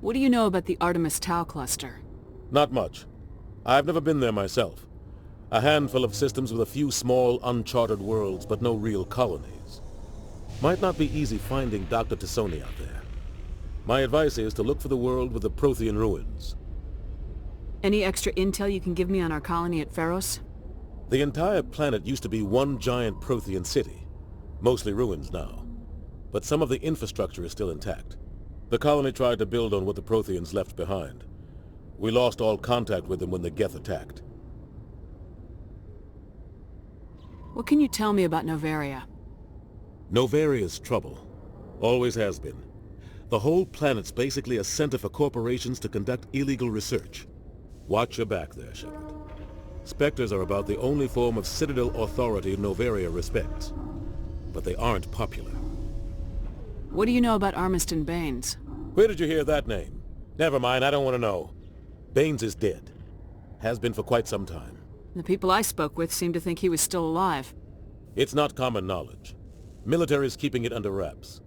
What do you know about the Artemis Tau cluster? Not much. I've never been there myself. A handful of systems with a few small, uncharted worlds, but no real colonies. Might not be easy finding Dr. T'Soni out there. My advice is to look for the world with the Prothean ruins. Any extra intel you can give me on our colony at Pharos? The entire planet used to be one giant Prothean city. Mostly ruins now. But some of the infrastructure is still intact. The colony tried to build on what the Protheans left behind. We lost all contact with them when the Geth attacked. What can you tell me about Noveria? Novaria's trouble. Always has been. The whole planet's basically a center for corporations to conduct illegal research. Watch your back there, Shepard. Spectres are about the only form of Citadel authority Noveria respects. But they aren't popular. What do you know about Armiston Baines? Where did you hear that name? Never mind, I don't want to know. Baines is dead. Has been for quite some time. The people I spoke with seemed to think he was still alive. It's not common knowledge. Military's keeping it under wraps.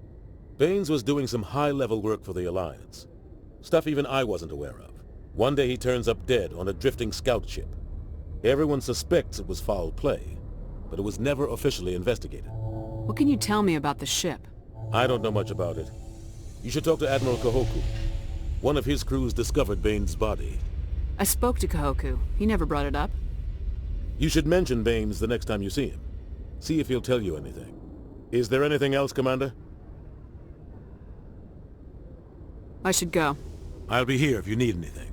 Baines was doing some high-level work for the Alliance. Stuff even I wasn't aware of. One day he turns up dead on a drifting scout ship. Everyone suspects it was foul play, but it was never officially investigated. What can you tell me about the ship? I don't know much about it. You should talk to Admiral Kahoku. One of his crews discovered Baines' body. I spoke to Kahoku. He never brought it up. You should mention Baines the next time you see him. See if he'll tell you anything. Is there anything else, Commander? I should go. I'll be here if you need anything.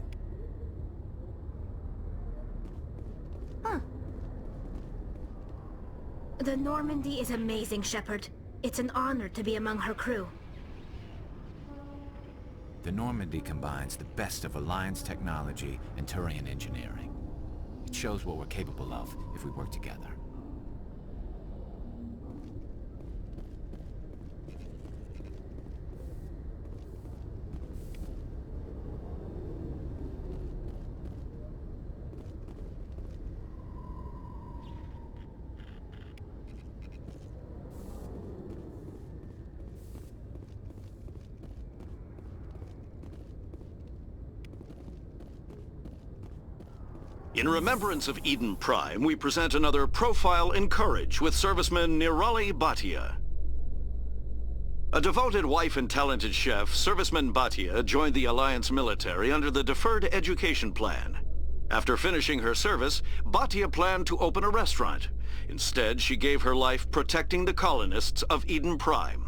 The Normandy is amazing, Shepard. It's an honor to be among her crew. The Normandy combines the best of Alliance technology and Turian engineering. It shows what we're capable of if we work together. In remembrance of Eden Prime, we present another Profile in Courage with serviceman Nirali Bhatia. A devoted wife and talented chef, serviceman Bhatia joined the Alliance military under the Deferred Education Plan. After finishing her service, Bhatia planned to open a restaurant. Instead, she gave her life protecting the colonists of Eden Prime.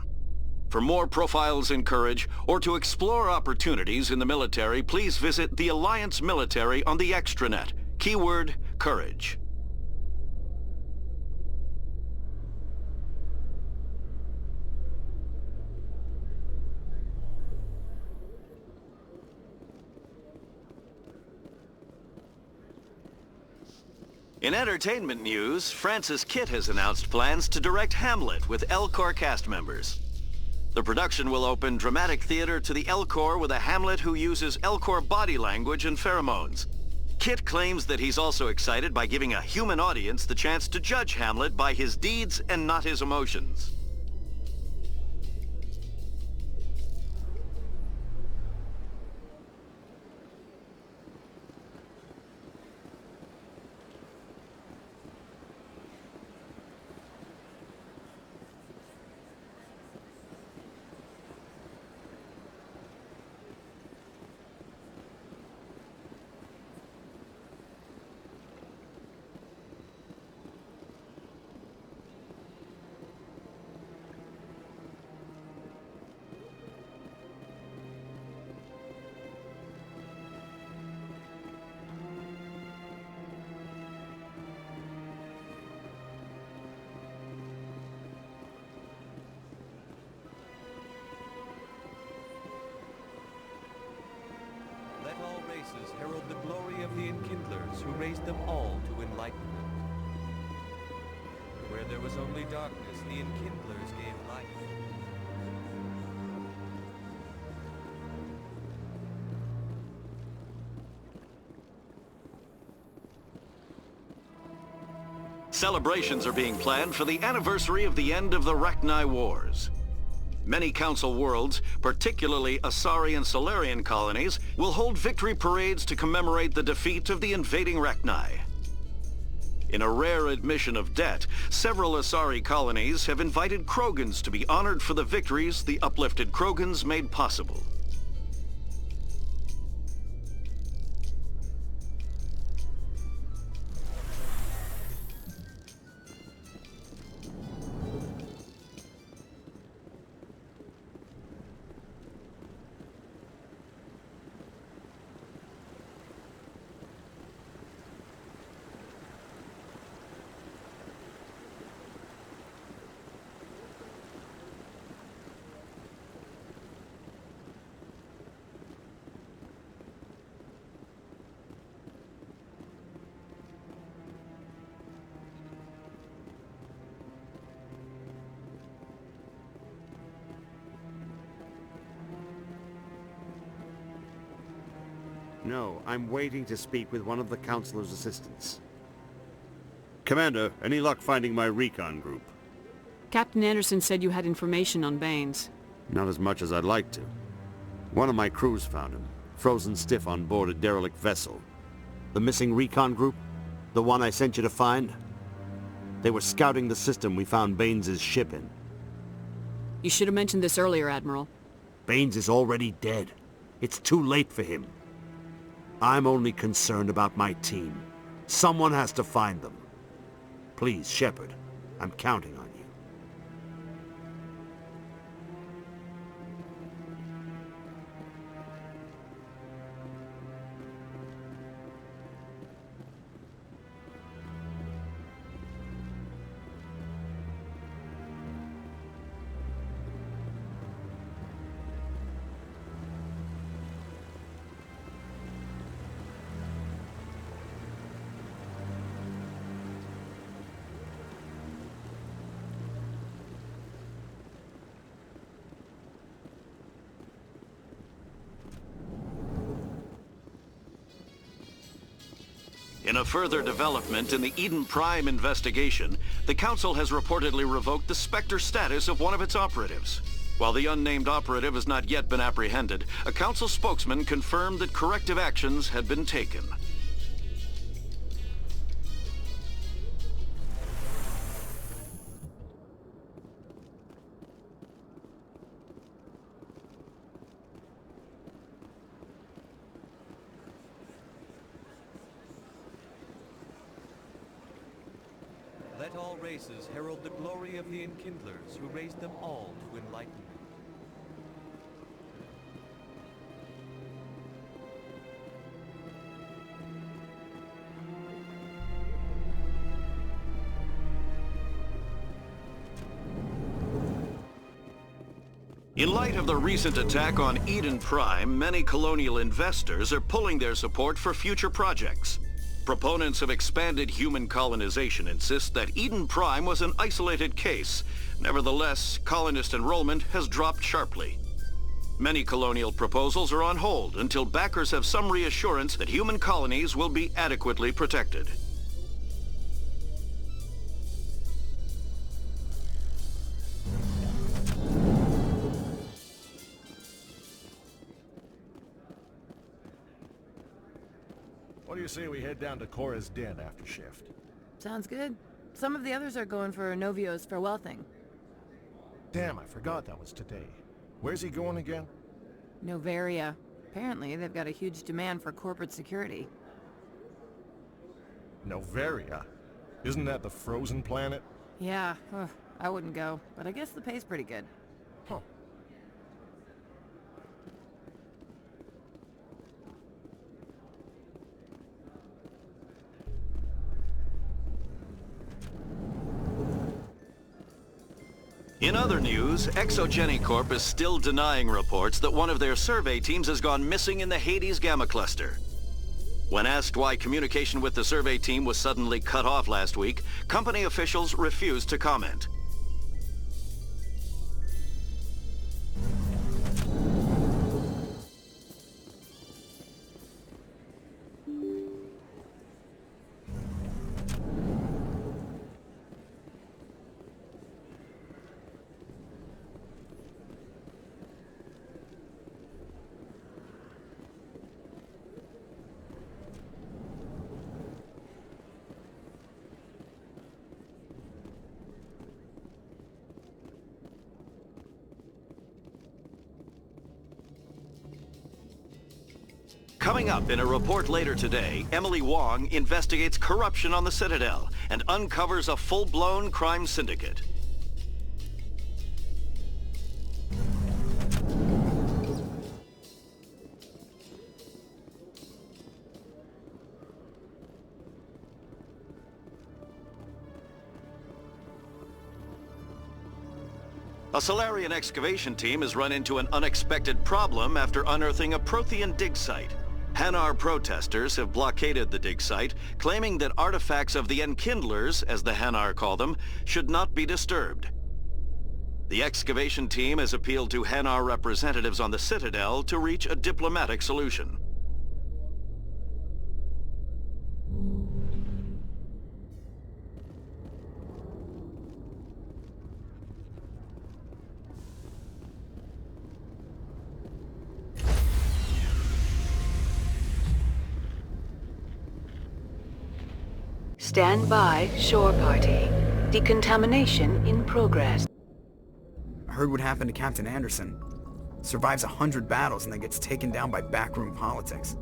For more Profiles in Courage, or to explore opportunities in the military, please visit the Alliance Military on the extranet. Keyword, courage. In entertainment news, Francis Kitt has announced plans to direct Hamlet with Elcor cast members. The production will open dramatic theater to the Elcor with a Hamlet who uses Elcor body language and pheromones. Kitt claims that he's also excited by giving a human audience the chance to judge Hamlet by his deeds and not his emotions. Let all races herald the glory of the Enkindlers who raised them all to enlightenment. Where there was only darkness, the Enkindlers gave light. Celebrations are being planned for the anniversary of the end of the Rachni Wars. Many Council worlds, particularly Asari and Solarian colonies, will hold victory parades to commemorate the defeat of the invading Rachni. In a rare admission of debt, several Asari colonies have invited Krogans to be honored for the victories the uplifted Krogans made possible. No, I'm waiting to speak with one of the Councilor's assistants. Commander, any luck finding my recon group? Captain Anderson said you had information on Baines. Not as much as I'd like to. One of my crews found him, frozen stiff on board a derelict vessel. The missing recon group? The one I sent you to find? They were scouting the system we found Baines' ship in. You should have mentioned this earlier, Admiral. Baines is already dead. It's too late for him. I'm only concerned about my team. Someone has to find them. Please, Shepard, I'm counting on you. In a further development in the Eden Prime investigation, the Council has reportedly revoked the Spectre status of one of its operatives. While the unnamed operative has not yet been apprehended, a Council spokesman confirmed that corrective actions had been taken. Let all races herald the glory of the Enkindlers who raised them all to enlightenment. In light of the recent attack on Eden Prime, many colonial investors are pulling their support for future projects. Proponents of expanded human colonization insist that Eden Prime was an isolated case. Nevertheless, colonist enrollment has dropped sharply. Many colonial proposals are on hold until backers have some reassurance that human colonies will be adequately protected. What do you say we head down to Cora's Den after shift? Sounds good. Some of the others are going for Novio's farewell thing. Damn, I forgot that was today. Where's he going again? Noveria. Apparently, they've got a huge demand for corporate security. Noveria? Isn't that the frozen planet? Yeah, ugh, I wouldn't go, but I guess the pay's pretty good. Huh. In other news, Exogeny Corp is still denying reports that one of their survey teams has gone missing in the Hades Gamma Cluster. When asked why communication with the survey team was suddenly cut off last week, company officials refused to comment. Coming up in a report later today, Emily Wong investigates corruption on the Citadel and uncovers a full-blown crime syndicate. A Salarian excavation team has run into an unexpected problem after unearthing a Prothean dig site. Hanar protesters have blockaded the dig site, claiming that artifacts of the Enkindlers, as the Hanar call them, should not be disturbed. The excavation team has appealed to Hanar representatives on the Citadel to reach a diplomatic solution. Stand by, shore party. Decontamination in progress. I heard what happened to Captain Anderson. Survives 100 battles and then gets taken down by backroom politics.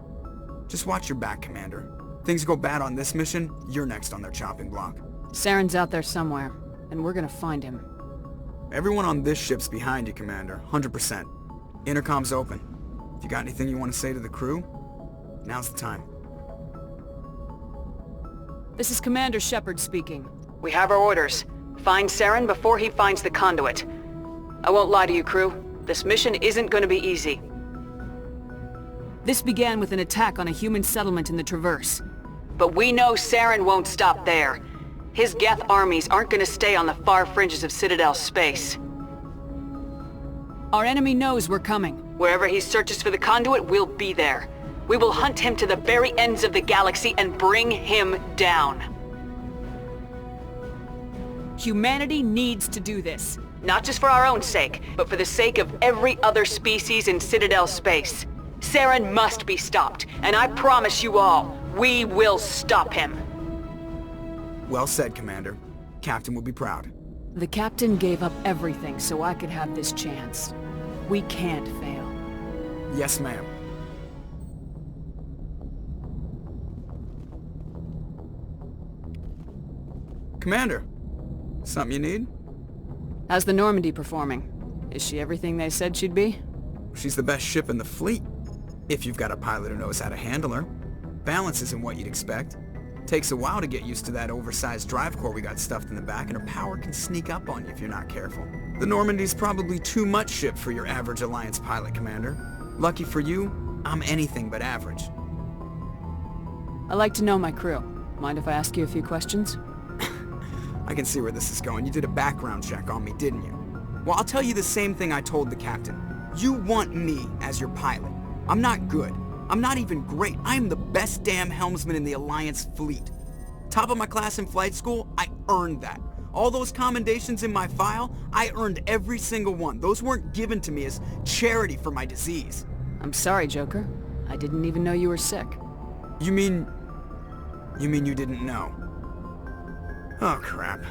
Just watch your back, Commander. Things go bad on this mission, you're next on their chopping block. Saren's out there somewhere, and we're gonna find him. Everyone on this ship's behind you, Commander. 100%. Intercom's open. If you got anything you want to say to the crew, now's the time. This is Commander Shepard speaking. We have our orders. Find Saren before he finds the conduit. I won't lie to you, crew. This mission isn't gonna be easy. This began with an attack on a human settlement in the Traverse. But we know Saren won't stop there. His Geth armies aren't gonna stay on the far fringes of Citadel space. Our enemy knows we're coming. Wherever he searches for the conduit, we'll be there. We will hunt him to the very ends of the galaxy and bring him down. Humanity needs to do this. Not just for our own sake, but for the sake of every other species in Citadel space. Saren must be stopped, and I promise you all, we will stop him. Well said, Commander. Captain will be proud. The Captain gave up everything so I could have this chance. We can't fail. Yes, ma'am. Commander, something you need? How's the Normandy performing? Is she everything they said she'd be? She's the best ship in the fleet, if you've got a pilot who knows how to handle her. Balance isn't what you'd expect. Takes a while to get used to that oversized drive core we got stuffed in the back, and her power can sneak up on you if you're not careful. The Normandy's probably too much ship for your average Alliance pilot, Commander. Lucky for you, I'm anything but average. I like to know my crew. Mind if I ask you a few questions? I can see where this is going. You did a background check on me, didn't you? Well, I'll tell you the same thing I told the captain. You want me as your pilot. I'm not good. I'm not even great. I am the best damn helmsman in the Alliance fleet. Top of my class in flight school, I earned that. All those commendations in my file, I earned every single one. Those weren't given to me as charity for my disease. I'm sorry, Joker. I didn't even know you were sick. You mean you didn't know? Oh, crap.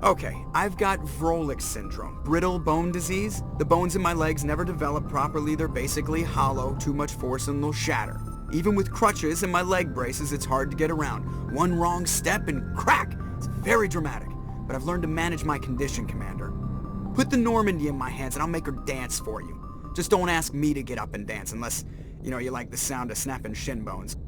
Okay, I've got Vrolik syndrome, brittle bone disease. The bones in my legs never develop properly. They're basically hollow, too much force and they'll shatter. Even with crutches and my leg braces, it's hard to get around. One wrong step and crack! It's very dramatic. But I've learned to manage my condition, Commander. Put the Normandy in my hands and I'll make her dance for you. Just don't ask me to get up and dance unless, you like the sound of snapping shin bones.